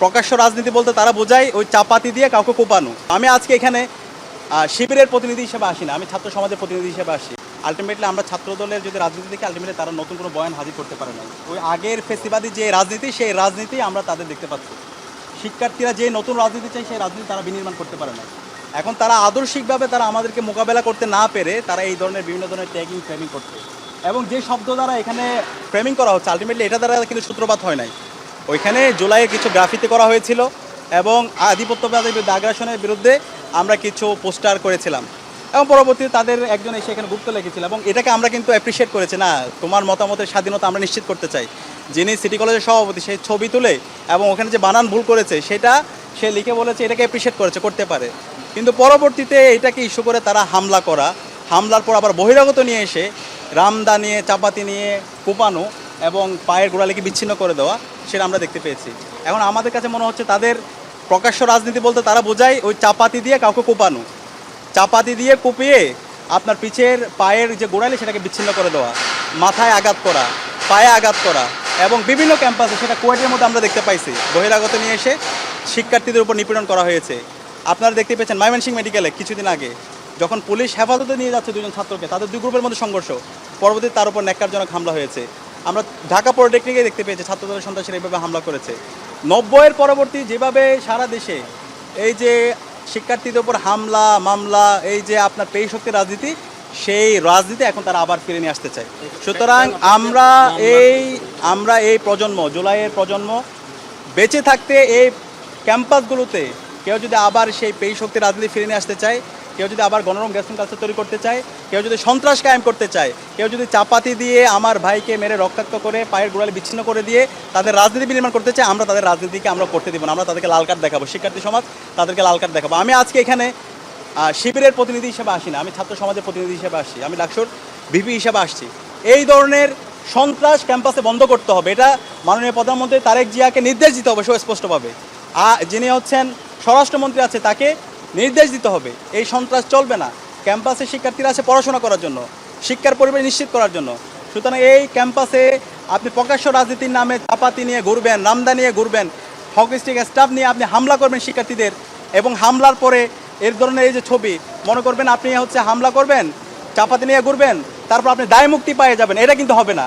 প্রকাশ্য রাজনীতি বলতে তারা বোঝায় ওই চাপাতি দিয়ে কাউকে কোপানো। আমি আজকে এখানে শিবিরের প্রতিনিধি হিসেবে আসি না, আমি ছাত্র সমাজের প্রতিনিধি হিসেবে আসি। আলটিমেটলি আমরা ছাত্র দলের যদি রাজনীতি দেখি, আলটিমেটলি তারা নতুন কোনো বয়ান হাজির করতে পারে না। ওই আগের ফেসিবাদী যে রাজনীতি, সেই রাজনীতি আমরা তাদের দেখতে পাচ্ছি। শিক্ষার্থীরা যে নতুন রাজনীতি চাই, সেই রাজনীতি তারা বিনির্মাণ করতে পারে না। এখন তারা আদর্শিকভাবে তারা আমাদেরকে মোকাবেলা করতে না পেরে তারা এই ধরনের বিভিন্ন ধরনের ট্যাগিং ফ্রেমিং করছে, এবং যে শব্দ দ্বারা এখানে ফ্রেমিং করা হচ্ছে, আলটিমেটলি এটা দ্বারা কিন্তু সূত্রপাত হয় নাই। ওইখানে জুলাইয়ের কিছু গ্রাফিতি করা হয়েছিল এবং আধিপত্যবাদী আগ্রাসনের বিরুদ্ধে আমরা কিছু পোস্টার করেছিলাম, এবং পরবর্তীতে তাদের একজন এসে এখানে গুপ্ত লিখেছিল, এবং এটাকে আমরা কিন্তু অ্যাপ্রিসিয়েট করেছি। না, তোমার মতামতের স্বাধীনতা আমরা নিশ্চিত করতে চাই। যিনি সিটি কলেজের সভাপতি, সেই ছবি তুলে এবং ওখানে যে বানান ভুল করেছে সেটা সে লিখে বলেছে, এটাকে অ্যাপ্রিসিয়েট করেছে, করতে পারে। কিন্তু পরবর্তীতে এটাকে ইস্যু করে তারা হামলার পর আবার বহিরাগত নিয়ে এসে রামদা নিয়ে, চাপাতি নিয়ে কোপানো এবং পায়ের গোড়ালিকে বিচ্ছিন্ন করে দেওয়া, সেটা আমরা দেখতে পেয়েছি। এখন আমাদের কাছে মনে হচ্ছে তাদের প্রকাশ্য রাজনীতি বলতে তারা বোঝায় ওই চাপাতি দিয়ে কাউকে কোপানো, চাপাতি দিয়ে কুপিয়ে আপনার পিছের পায়ের যে গোড়ালি সেটাকে বিচ্ছিন্ন করে দেওয়া, মাথায় আঘাত করা, পায়ে আঘাত করা, এবং বিভিন্ন ক্যাম্পাসে, সেটা কোয়েটের মধ্যে আমরা দেখতে পাইছি, বহিরাগত নিয়ে এসে শিক্ষার্থীদের উপর নিপীড়ন করা হয়েছে। আপনারা দেখতে পেয়েছেন ময়মনসিংহ মেডিকেলে কিছুদিন আগে যখন পুলিশ হেফাজতে নিয়ে যাচ্ছে দুজন ছাত্রকে, তাদের দুই গ্রুপের মধ্যে সংঘর্ষ, পরবর্তীতে তার উপর ন্যাক্কারজনক হামলা হয়েছে। আমরা ঢাকা পলিটেকনিকে দেখতে পেয়েছি ছাত্রদলের সন্ত্রাসীরা এইভাবে হামলা করেছে। 90-এর পরবর্তী যেভাবে সারা দেশে এই যে শিক্ষার্থীদের উপর হামলা মামলা, এই যে আপনার পেশী শক্তির রাজনীতি, সেই রাজনীতি এখন তারা আবার ফিরে নিয়ে আসতে চায়। সুতরাং আমরা এই প্রজন্ম, জুলাইয়ের প্রজন্ম বেঁচে থাকতে এই ক্যাম্পাসগুলোতে কেউ যদি আবার সেই পেশী শক্তির রাজনীতি ফিরে নিয়ে আসতে চায়, কেউ যদি আবার গণরম গ্যাসিং কালচার তৈরি করতে চায়, কেউ যদি সন্ত্রাস কায়েম করতে চায়, কেউ যদি চাপাতি দিয়ে আমার ভাইকে মেরে রক্তাক্ত করে পায়ের গোড়ালি বিচ্ছিন্ন করে দিয়ে তাদের রাজনীতি বিনির্মাণ করতে চায়, আমরা তাদের রাজনীতিকে আমরা করতে দেবো না। আমরা তাদেরকে লাল কার্ড দেখাবো, শিক্ষার্থী সমাজ তাদেরকে লাল কার্ড দেখাবো। আমি আজকে এখানে শিবিরের প্রতিনিধি হিসেবে আসি না, আমি ছাত্র সমাজের প্রতিনিধি হিসেবে আসছি, আমি ডাকসুর ভিপি হিসেবে আসছি। এই ধরনের সন্ত্রাস ক্যাম্পাসে বন্ধ করতে হবে, এটা মাননীয় প্রধানমন্ত্রী তারেক জিয়াকে নির্দেশ দিতে হবে সুস্পষ্টভাবে। যিনি হচ্ছেন স্বরাষ্ট্রমন্ত্রী আছে, তাকে নির্দেশ দিতে হবে এই সন্ত্রাস চলবে না। ক্যাম্পাসে শিক্ষার্থীরা আছে পড়াশোনা করার জন্য, শিক্ষার পরিবেশ নিশ্চিত করার জন্য। সুতরাং এই ক্যাম্পাসে আপনি প্রকাশ্য রাজনীতির নামে চাপাতি নিয়ে ঘুরবেন, রামদা নিয়ে ঘুরবেন, হকিস্টিক স্টাফ নিয়ে আপনি হামলা করবেন শিক্ষার্থীদের, এবং হামলার পরে এর ধরনের এই যে ছবি, মনে করবেন আপনি হামলা করবেন, চাপাতি নিয়ে ঘুরবেন, তারপর আপনি দায় মুক্তি পেয়ে যাবেন, এটা কিন্তু হবে না।